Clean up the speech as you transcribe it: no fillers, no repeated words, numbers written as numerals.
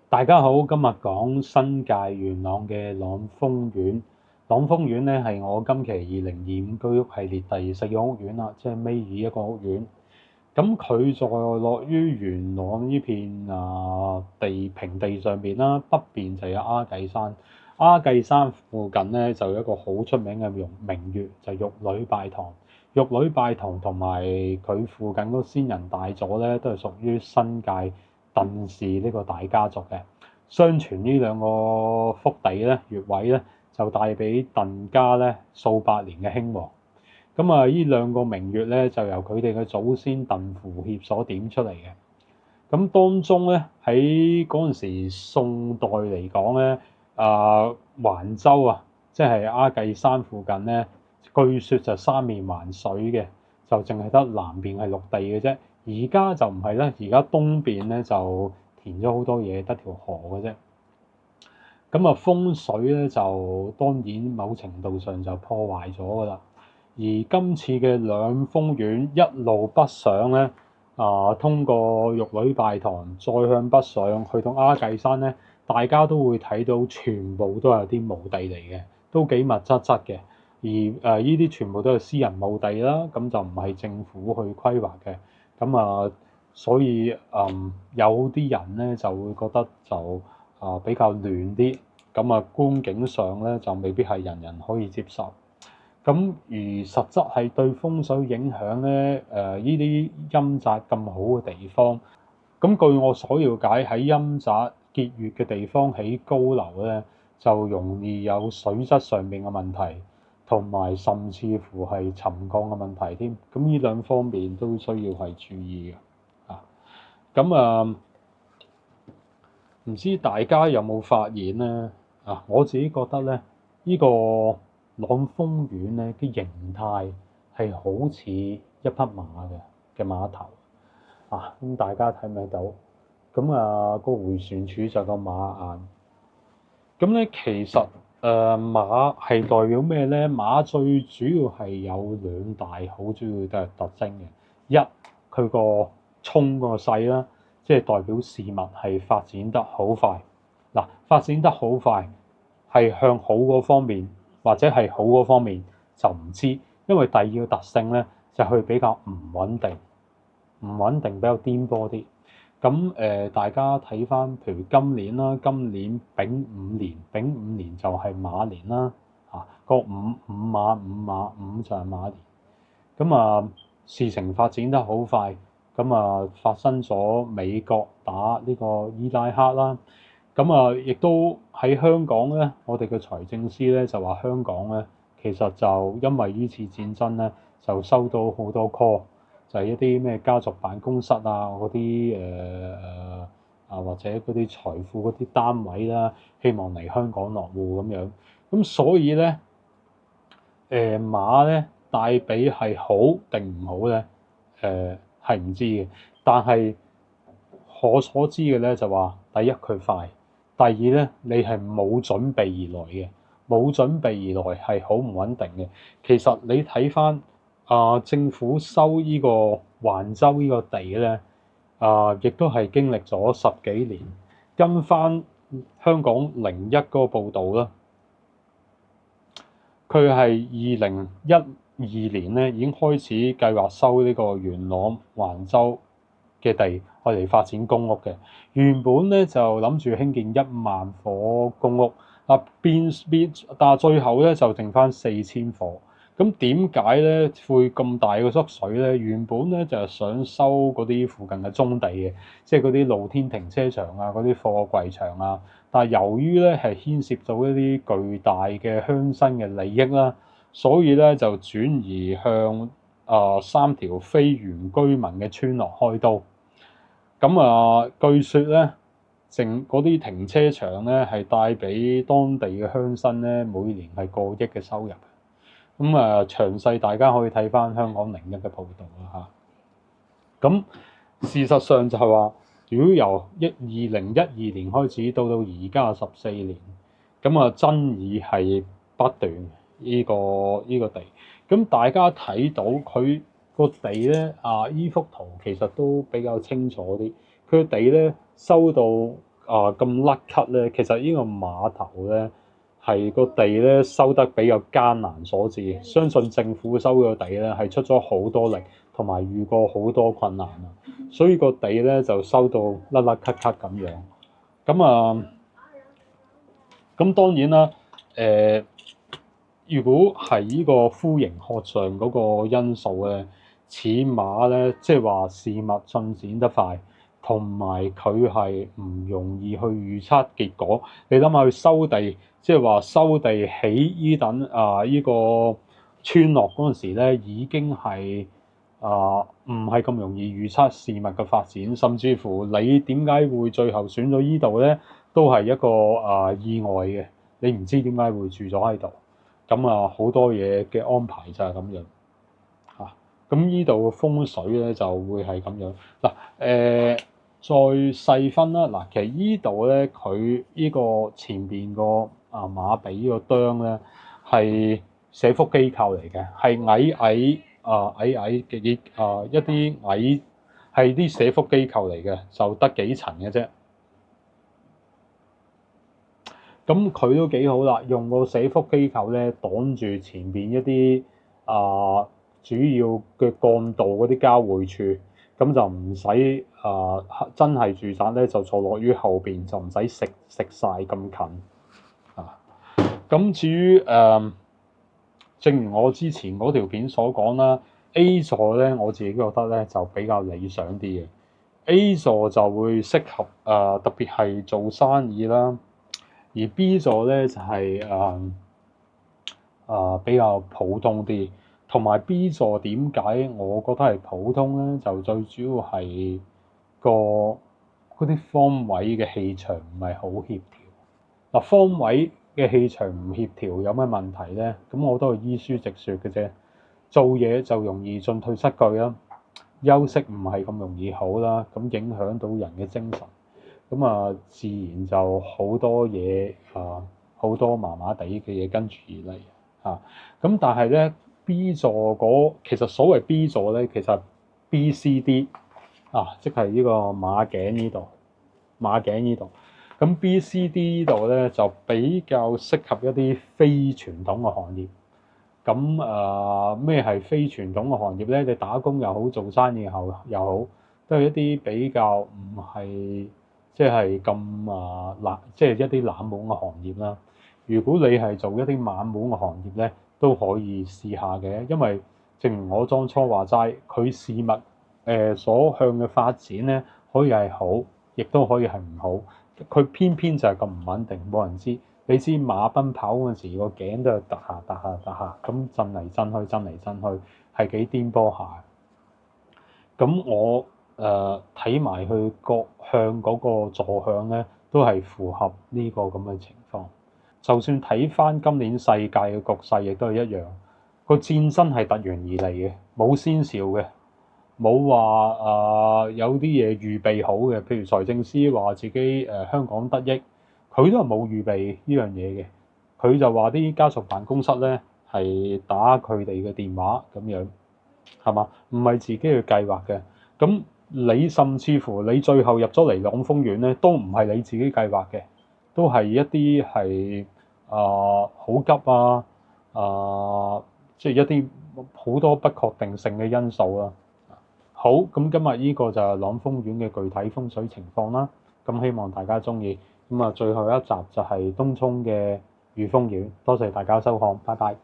大家好，今日講新界元朗嘅朗豐苑。朗豐苑咧係我今期2025居屋系列第4個屋苑啦，即係尾二一個屋苑。咁佢在落於元朗呢片平地上邊啦，北邊就有鴉髻山。鴉髻山附近咧就有一個好出名嘅名穴，就係玉女拜堂。玉女拜堂同埋佢附近嗰仙人大座咧，都係屬於新界鄧氏呢個大家族嘅。相傳呢兩個福地咧，穴位咧就帶俾鄧家咧數百年嘅興旺。呢兩個名穴咧，就由佢哋嘅祖先鄧符協所點出嚟嘅。咁當中咧喺嗰陣時宋代嚟講咧，環州即係鴉髻山附近咧，據說就三面環水嘅，就淨係得南邊係陸地嘅啫。而家就唔係啦，而家東邊咧就填咗好多嘢，得條河嘅啫。風水咧就當然某程度上就破壞咗㗎啦。而今次嘅朗豐苑一路北上咧，通過玉女拜堂，再向北上去到鴉髻山咧，大家都會睇到全部都係啲墓地嚟嘅，都幾密質質嘅。而呢啲全部都係私人墓地啦，咁就唔係政府去規劃嘅。所以有啲人咧就會覺得就比較亂啲，觀景上咧就未必係人人可以接受。而實質係對風水影響咧，呢啲陰宅咁好嘅地方，據我所了解喺陰宅結穴嘅地方起高樓咧，就容易有水質上面嘅問題，同埋甚至乎係沉降嘅問題添。呢兩方面都需要係注意嘅。唔知大家有冇發現咧？我自己覺得咧，呢個朗豐苑咧嘅形態係好似一匹馬嘅馬頭咁大家睇唔睇到？個迴旋處就個馬眼。其實馬係代表咩咧？馬最主要係有兩大好主要嘅特徵嘅。一，佢個衝個勢啦，即係代表事物係發展得好快。發展得好快係向好嗰方面，或者係好嗰方面就唔知，因為第二個特性咧就係佢比較唔穩定，比較顛簸啲。大家睇翻，譬如今年啦，今年丙午年就係馬年啦，個五就係馬年。事情發展得好快，發生咗美國打呢個伊拉克啦。亦都喺香港咧，我哋嘅財政司咧就話香港咧其實就因為呢次戰爭咧就收到好多 call，就係一啲咩家族辦公室嗰啲或者嗰啲財富嗰啲單位啦，希望嚟香港落戶咁樣。所以咧馬咧帶俾係好定唔好咧？係唔知嘅，但係我所知嘅咧就話，第一佢快。第二咧，你係冇準備而來嘅，冇準備而來係好唔穩定嘅。其實你睇翻政府收呢個橫洲呢個地咧，亦都係經歷咗10幾年。跟翻香港01嗰個報導啦，佢係2012年咧已經開始計劃收呢個元朗橫洲嘅地，嚟發展公屋嘅。原本咧就諗住興建1萬伙公屋，但係最後咧就剩翻4000伙。咁點解咧會咁大個縮水咧？原本咧就係想收嗰啲附近嘅棕地嘅，即係嗰啲露天停車場嗰啲貨櫃場但係由於咧係牽涉到一啲巨大嘅鄉紳嘅利益啦，所以咧就轉移向3條非原居民嘅村落開刀。據說咧，嗰啲停車場咧係帶俾當地嘅鄉紳咧每年係過億嘅收入。詳細大家可以睇翻香港01嘅報導啦嚇。事實上就係話，如果由2012年開始到而家14年，爭議係不斷呢個地。大家睇到佢個地咧呢幅圖其實都比較清楚啲。佢個地咧收到咁甩咳咧，其實呢個碼頭咧係個地咧收得比較艱難所致，相信政府收個地咧係出咗好多力，同埋遇過好多困難啊，所以個地咧就收到甩甩咳咳咁樣。咁當然啦，如果係呢個呼形學上嗰個因素咧，起碼咧即係話事物進展得快，同埋佢係唔容易去預測結果。你諗下佢收地，即係話收地起呢等呢個村落嗰陣時咧，已經係唔係咁容易預測事物嘅發展，甚至乎你點解會最後選咗依度咧，都係一個意外嘅。你唔知點解會住咗喺度，咁好多嘢嘅安排就係咁樣嚇。咁依度嘅風水咧就會係咁樣嗱。再細分啦嗱，其實依度咧佢依個前邊個馬比個釘咧係社福機構嚟嘅，係矮嘅一啲矮係啲社福機構嚟嘅，就得幾層嘅啫。咁佢都幾好啦，用個社福機構咧擋住前邊一啲主要嘅幹道嗰啲交匯處，咁就唔使真係住宅咧就坐落於後邊，就唔使食晒咁近啊。咁至於正如我之前嗰條片所講啦，A 座咧我自己覺得咧就比較理想啲嘅。A 座就會適合特別係做生意啦。而 B 座咧就係比較普通啲，同埋 B 座點解我覺得係普通咧？就最主要係嗰啲方位嘅氣場唔係好協調。嗱，方位嘅氣場唔協調有咩問題咧？咁我都係依書直說嘅啫。做嘢就容易進退失據啦，休息唔係咁容易好啦，咁影響到人嘅精神。自然就好多嘢好多麻麻地嘅嘢跟住而嚟咁但係咧 B 座其實所謂 B 座咧，其實 BCD 即係呢個馬頸呢度，咁 BCD 呢度咧就比較適合一啲非傳統嘅行業。咁咩係非傳統嘅行業咧？你打工又好，做生意又好，都係一啲比較唔係即係咁即係一啲冷門嘅行業啦。如果你係做一啲冷門嘅行業咧，都可以試下嘅，因為正如我當初話齋，佢事物所向嘅發展咧，可以係好，亦都可以係唔好。佢偏偏就係咁唔穩定，冇人知。你知馬奔跑嗰陣時，個頸都係突下，咁震嚟震去，係幾顛簸下。咁我睇埋佢各向嗰個坐向咧，都係符合呢個咁嘅情況。就算睇翻今年世界嘅局勢，亦都係一樣。個戰爭係突然而嚟嘅，冇先兆嘅，冇話有啲嘢預備好嘅。譬如財政司話自己香港得益。佢都係冇預備呢樣嘢嘅，佢就話啲家屬辦公室咧係打佢哋嘅電話咁樣，係嘛？唔係自己去計劃嘅。咁你甚至乎你最後入咗嚟朗豐院咧，都唔係你自己計劃嘅，都係一啲係好急即係一啲好多不確定性嘅因素啦。好，咁今日呢個就係朗豐院嘅具體風水情況啦。咁希望大家鍾意。最後一集就係東涌嘅御風院，多謝大家收看，拜拜。